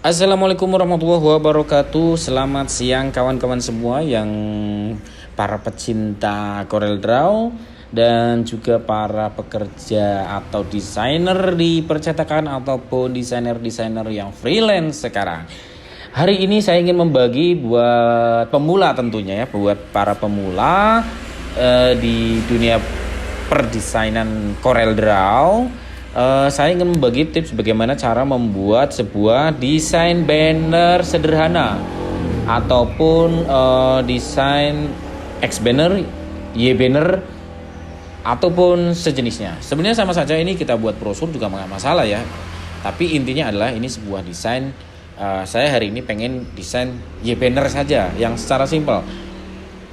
Assalamualaikum warahmatullahi wabarakatuh. Selamat siang kawan-kawan semua yang para pecinta Corel Draw dan juga para pekerja atau desainer di percetakan ataupun desainer-desainer yang freelance sekarang. Hari ini saya ingin membagi buat pemula tentunya ya, buat para pemula di dunia perdesainan Corel Draw. Saya ingin membagi tips bagaimana cara membuat sebuah desain banner sederhana ataupun desain X banner, Y banner ataupun sejenisnya. Sebenarnya sama saja, ini kita buat brosur juga nggak masalah ya. Tapi intinya adalah ini sebuah desain. Saya hari ini pengen desain Y banner saja yang secara simpel.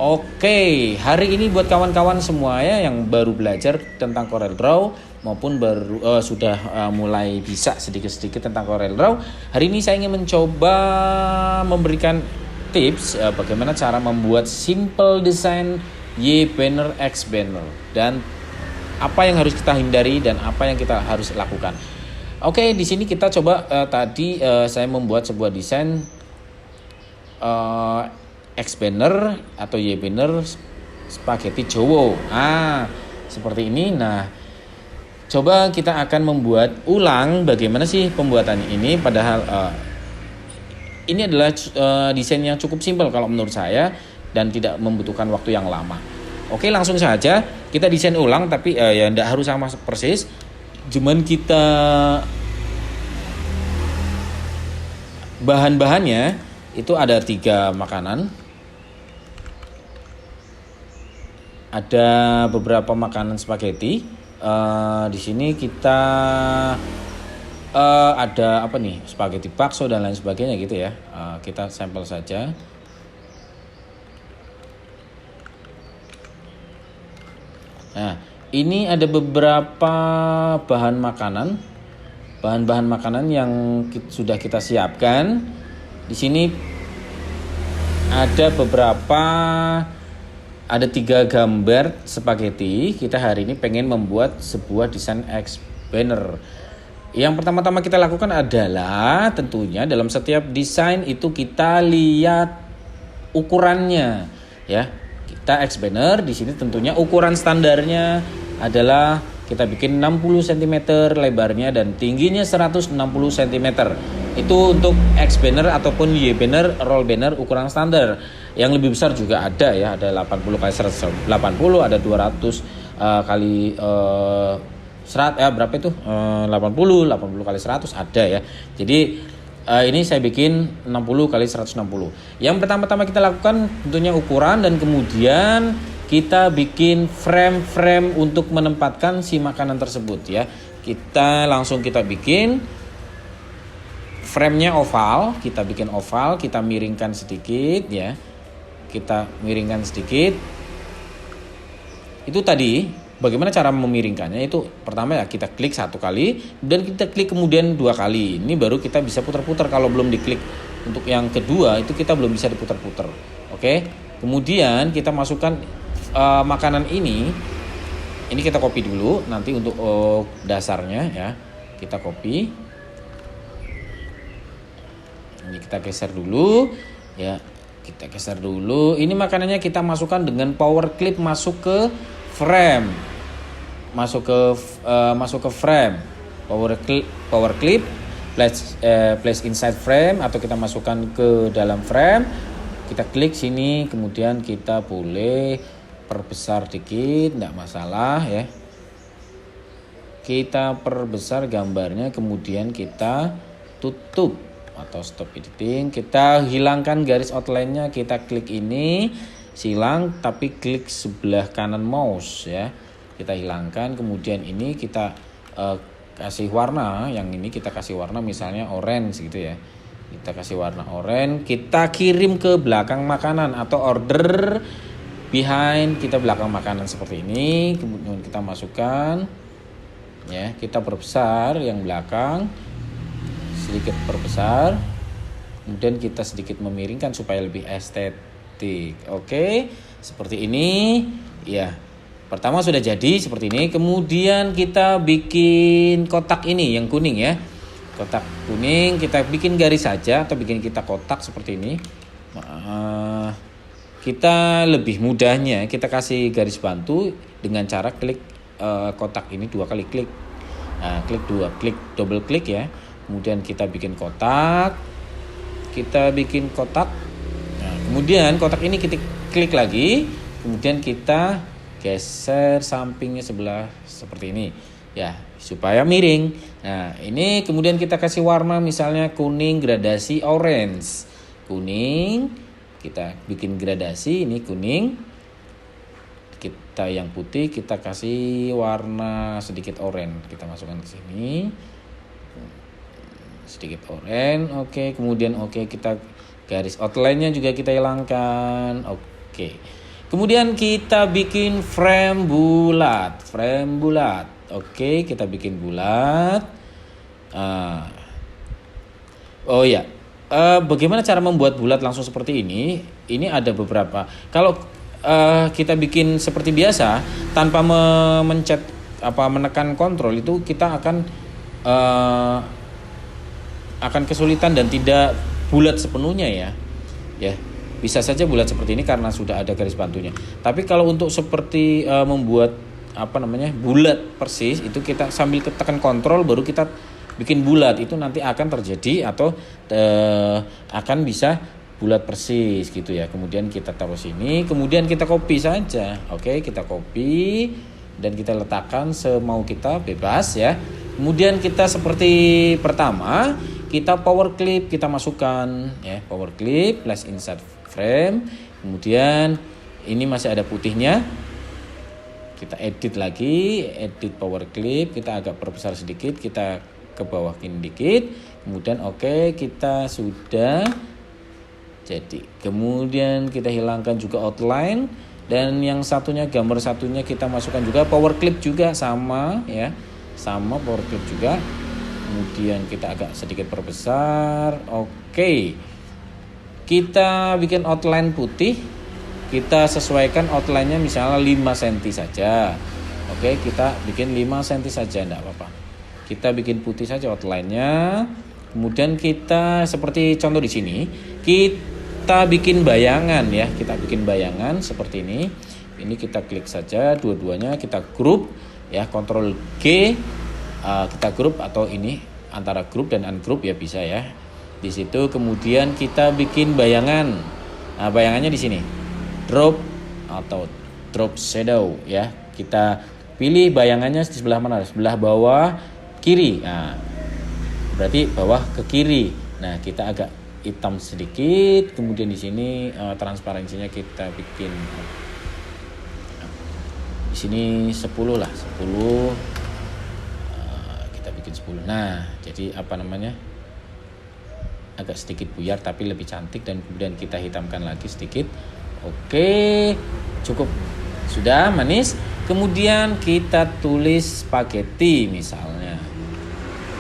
Oke, hari ini buat kawan-kawan semua ya yang baru belajar tentang Corel Draw maupun baru sudah mulai bisa sedikit-sedikit tentang Corel Draw. Hari ini saya ingin mencoba memberikan tips bagaimana cara membuat simple design Y banner, X banner, dan apa yang harus kita hindari dan apa yang kita harus lakukan. Oke, di sini kita coba tadi saya membuat sebuah desain X banner atau Y banner spaghetti Jowo. Seperti ini. Nah, coba kita akan membuat ulang bagaimana sih pembuatan ini. Padahal ini adalah desain yang cukup simpel kalau menurut saya dan tidak membutuhkan waktu yang lama. Oke, langsung saja kita desain ulang, tapi ya tidak harus sama persis. Cuman kita bahan-bahannya itu ada 3 makanan. Ada beberapa makanan spaghetti. Di sini kita ada apa nih? Spaghetti bakso dan lain sebagainya gitu ya. Kita sampel saja. Nah, ini ada beberapa bahan makanan. Bahan-bahan makanan yang sudah kita siapkan. Di sini ada 3 gambar spaghetti. Kita hari ini pengen membuat sebuah desain X banner. Yang pertama-tama kita lakukan adalah tentunya dalam setiap desain itu kita lihat ukurannya ya. Kita X banner di sini tentunya ukuran standarnya adalah kita bikin 60 cm lebarnya dan tingginya 160 cm. Itu untuk X banner ataupun Y banner, roll banner ukuran standar. Yang lebih besar juga ada ya, ada 80 kali 180, ada 200 kali 100 ya, berapa itu? 80 kali 100 ada ya. Jadi ini saya bikin 60 kali 160. Yang pertama-tama kita lakukan tentunya ukuran, dan kemudian kita bikin frame-frame untuk menempatkan si makanan tersebut ya. Kita bikin frame-nya oval, kita bikin oval, kita miringkan sedikit ya. Kita miringkan sedikit. Itu tadi bagaimana cara memiringkannya, itu pertama ya kita klik 1 kali dan kita klik kemudian 2 kali. Ini baru kita bisa putar-putar. Kalau belum diklik untuk yang kedua itu kita belum bisa diputar-putar. Oke. Kemudian kita masukkan makanan ini kita copy dulu nanti untuk dasarnya ya. Kita copy. Ini kita geser dulu ya. Kita geser dulu. Ini makanannya kita masukkan dengan power clip masuk ke frame. Masuk ke frame. Power clip place inside frame, atau kita masukkan ke dalam frame. Kita klik sini, kemudian kita boleh perbesar dikit, enggak masalah ya. Kita perbesar gambarnya, kemudian kita tutup atau stop editing. Kita hilangkan garis outline-nya, kita klik ini, silang, tapi klik sebelah kanan mouse ya. Kita hilangkan, kemudian ini kita kasih warna, yang ini kita kasih warna misalnya orange gitu ya. Kita kasih warna orange, kita kirim ke belakang makanan atau order behind, kita belakang makanan seperti ini. Kemudian kita masukkan ya, kita perbesar yang belakang, sedikit perbesar, kemudian kita sedikit memiringkan supaya lebih estetik. Oke, seperti ini ya. Pertama sudah jadi seperti ini. Kemudian kita bikin kotak ini yang kuning ya. Kotak kuning kita bikin garis saja atau bikin kita kotak seperti ini. Kita lebih mudahnya kita kasih garis bantu dengan cara klik kotak ini 2 kali klik. Nah, klik double klik ya. Kemudian kita bikin kotak. Nah, kemudian kotak ini kita klik lagi. Kemudian kita geser sampingnya sebelah seperti ini ya, supaya miring. Nah, ini kemudian kita kasih warna misalnya kuning gradasi orange. Kuning, kita bikin gradasi ini kuning. Kita yang putih kita kasih warna sedikit oranye. Kita masukkan ke sini. Sedikit oranye. Oke, kemudian kita garis outline-nya juga kita hilangkan. Oke. Kemudian kita bikin frame bulat. Oke, kita bikin bulat. Bagaimana cara membuat bulat langsung seperti ini? Ini ada beberapa. Kalau kita bikin seperti biasa tanpa menekan kontrol itu kita akan kesulitan dan tidak bulat sepenuhnya ya. Bisa saja bulat seperti ini karena sudah ada garis bantunya. Tapi kalau untuk seperti membuat bulat persis itu kita sambil tekan kontrol baru kita bikin bulat, itu nanti akan terjadi atau akan bisa bulat persis gitu ya. Kemudian kita taruh sini, kemudian kita copy saja. Oke, kita copy dan kita letakkan semau kita, bebas ya. Kemudian kita seperti pertama, kita power clip kita masukkan ya, power clip place inside frame. Kemudian ini masih ada putihnya. Kita edit lagi, edit power clip, kita agak perbesar sedikit, kita ke bawahin dikit. Kemudian kita sudah jadi. Kemudian kita hilangkan juga outline dan yang satunya gambar satunya kita masukkan juga power clip juga sama ya. Sama power clip juga. Kemudian kita agak sedikit perbesar. Kita bikin outline putih. Kita sesuaikan outline-nya misalnya 5 cm saja. Kita bikin 5 cm saja, enggak apa-apa. Kita bikin putih saja outline-nya. Kemudian kita seperti contoh di sini, kita bikin bayangan ya. Kita bikin bayangan seperti ini. Ini kita klik saja dua-duanya, kita group ya, Ctrl G. Kita group atau ini antara group dan ungroup ya bisa ya. Di situ kemudian kita bikin bayangan. Nah, bayangannya di sini. Drop atau drop shadow ya. Kita pilih bayangannya di sebelah mana? Sebelah bawah kiri. Nah, berarti bawah ke kiri. Nah, kita agak hitam sedikit. Kemudian di sini transparansinya kita bikin di sini 10 lah, 10. Kita bikin 10. Nah, jadi agak sedikit buyar tapi lebih cantik dan kemudian kita hitamkan lagi sedikit. Cukup. Sudah manis. Kemudian kita tulis spaghetti misalnya.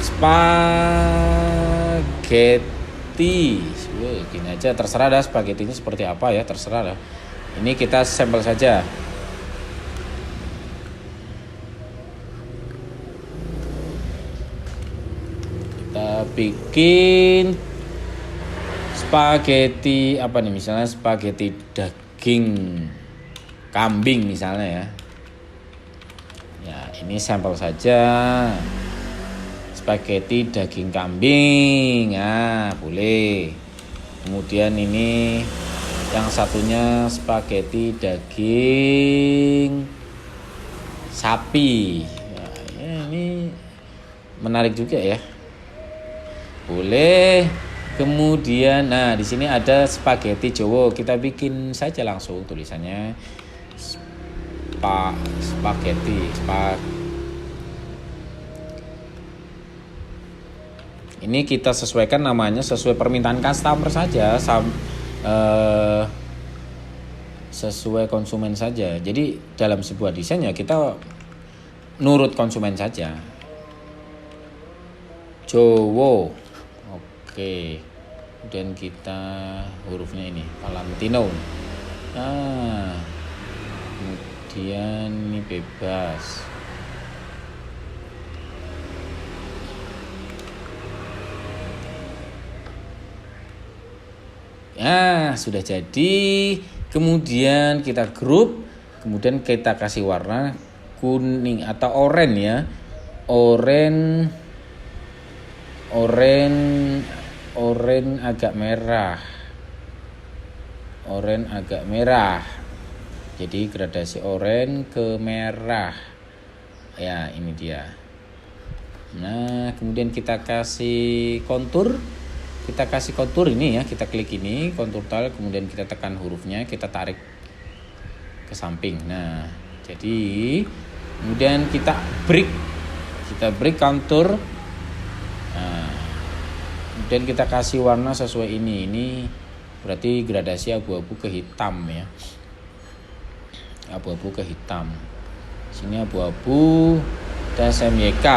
Spaghetti. Gini aja, terserah dah spaghettinya seperti apa ya, terserah dah. Ini kita sampel saja. Kita bikin spaghetti misalnya spaghetti daging kambing misalnya ya. Ya, ini sampel saja. Spaghetti daging kambing. Nah, boleh. Kemudian ini yang satunya spaghetti daging sapi. Ya, ini menarik juga ya. Boleh. Kemudian, nah di sini ada spaghetti Jawa. Kita bikin saja langsung tulisannya spaghetti. Ini kita sesuaikan namanya sesuai permintaan customer saja, sesuai konsumen saja. Jadi dalam sebuah desain ya kita nurut konsumen saja. Jowo. Kemudian kita hurufnya ini Valentino. Nah, kemudian ini bebas. Nah, sudah jadi. Kemudian kita grup, kemudian kita kasih warna kuning atau oranye ya. Oranye agak merah. Oranye agak merah. Jadi gradasi oranye ke merah. Ya, ini dia. Nah, kemudian kita kasih kontur. Kita kasih kontur ini ya, kita klik ini kontur tile, kemudian kita tekan hurufnya, kita tarik ke samping. Nah, jadi kemudian kita break kontur. Nah, kemudian kita kasih warna sesuai ini. Ini berarti gradasi abu-abu ke hitam ya. Abu-abu ke hitam. Sini abu-abu kita SMYK.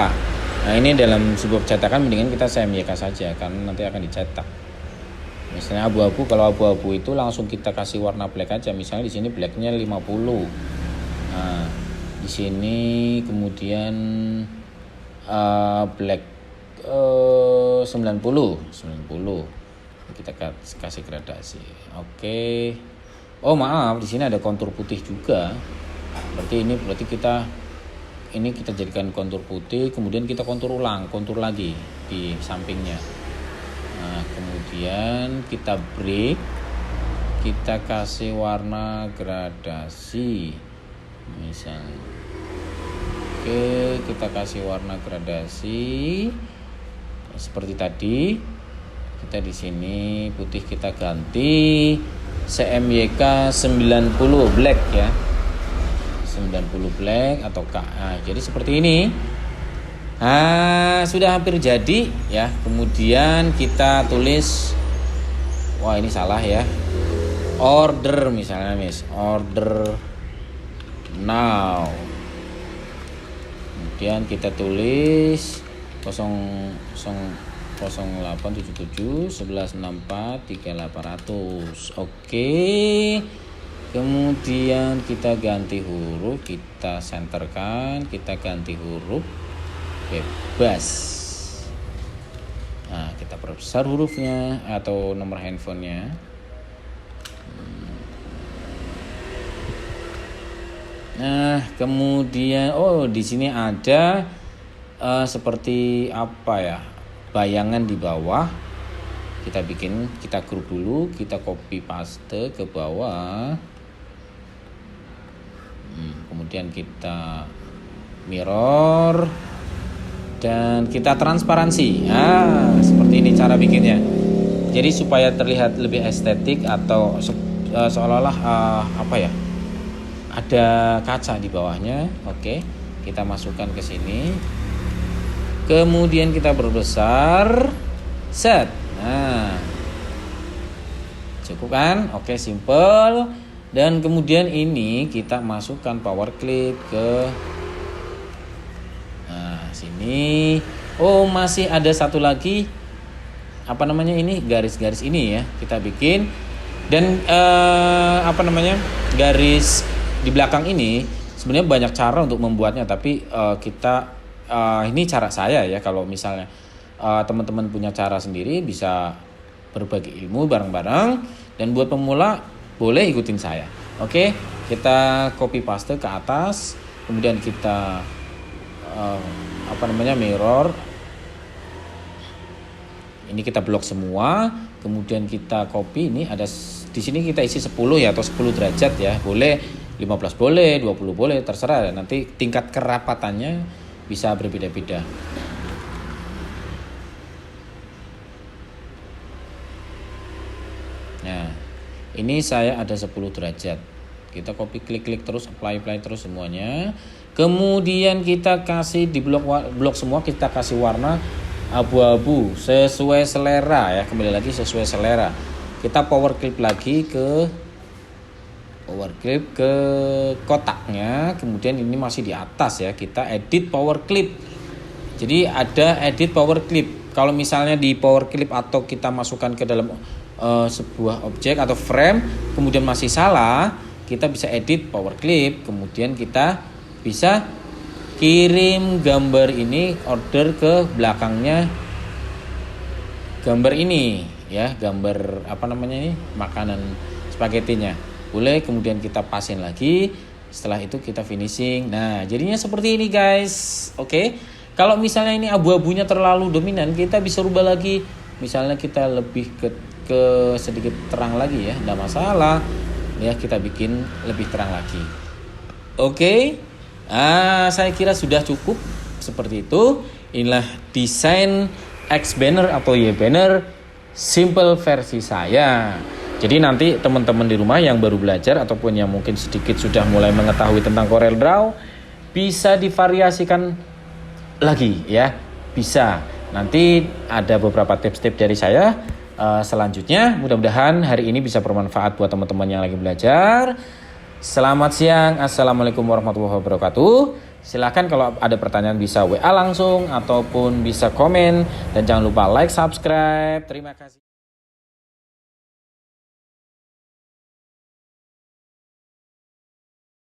Nah, ini dalam sebuah cetakan mendingan kita SMYK saja karena nanti akan dicetak. Misalnya abu-abu, kalau abu-abu itu langsung kita kasih warna black aja. Misalnya di sini blacknya 50. Nah, di sini kemudian black 90. Kita kasih gradasi. Oke. Oh, maaf, di sini ada kontur putih juga. Berarti kita jadikan kontur putih, kemudian kita kontur lagi di sampingnya. Nah, kemudian kita break, kita kasih warna gradasi misalnya. Oke, kita kasih warna gradasi seperti tadi. Kita di sini putih kita ganti CMYK 90 black ya. 90 black atau KA. Jadi seperti ini. Sudah hampir jadi ya. Kemudian kita tulis, wah ini salah ya. Order misalnya, order now. Kemudian kita tulis 0877 1164 3800. Oke. Kemudian kita ganti huruf, kita senterkan, kita ganti huruf bebas. Nah, kita perbesar hurufnya atau nomor handphonenya. Nah, kemudian di sini ada seperti apa ya? Bayangan di bawah. Kita grup dulu, kita copy paste ke bawah. Kemudian kita mirror dan kita transparansi. Seperti ini cara bikinnya. Jadi supaya terlihat lebih estetik atau seolah-olah ada kaca di bawahnya. Oke, kita masukkan ke sini. Kemudian kita berbesar. Set. Nah, cukup kan? Oke, simple. Dan kemudian ini kita masukkan power clip ke sini. Masih ada satu lagi ini garis-garis ini ya kita bikin. Dan garis di belakang ini sebenarnya banyak cara untuk membuatnya, tapi ini cara saya ya. Kalau misalnya teman-teman punya cara sendiri, bisa berbagi ilmu bareng-bareng. Dan buat pemula boleh ikutin saya. Oke, kita copy paste ke atas, kemudian kita mirror. Ini kita blok semua, kemudian kita copy. Ini ada di sini kita isi 10 ya, atau 10 derajat ya. Boleh 15 boleh, 20 boleh, terserah. Nanti tingkat kerapatannya bisa berbeda-beda. Nah, ini saya ada 10 derajat. Kita copy, klik terus, apply terus semuanya. Kemudian kita kasih di blok semua, kita kasih warna abu-abu sesuai selera ya. Kembali lagi sesuai selera. Kita power clip lagi ke kotaknya. Kemudian ini masih di atas ya. Kita edit power clip. Jadi ada edit power clip. Kalau misalnya di power clip atau kita masukkan ke dalam sebuah objek atau frame kemudian masih salah, kita bisa edit power clip, kemudian kita bisa kirim gambar ini, order ke belakangnya gambar ini ya, gambar apa namanya ini, makanan spaghettinya. Boleh, kemudian kita pasin lagi. Setelah itu kita finishing. Nah, jadinya seperti ini guys. Oke. Kalau misalnya ini abu-abunya terlalu dominan, kita bisa rubah lagi. Misalnya kita lebih ke sedikit terang lagi ya, enggak masalah. Ya, kita bikin lebih terang lagi. Oke. Saya kira sudah cukup seperti itu. Inilah desain X banner atau Y banner simple versi saya. Jadi nanti teman-teman di rumah yang baru belajar ataupun yang mungkin sedikit sudah mulai mengetahui tentang CorelDRAW bisa divariasikan lagi ya. Bisa. Nanti ada beberapa tips-tips dari saya selanjutnya. Mudah-mudahan hari ini bisa bermanfaat buat teman-teman yang lagi belajar. Selamat siang. Assalamualaikum warahmatullahi wabarakatuh. Silahkan kalau ada pertanyaan bisa WA langsung ataupun bisa komen. Dan jangan lupa like, subscribe. Terima kasih.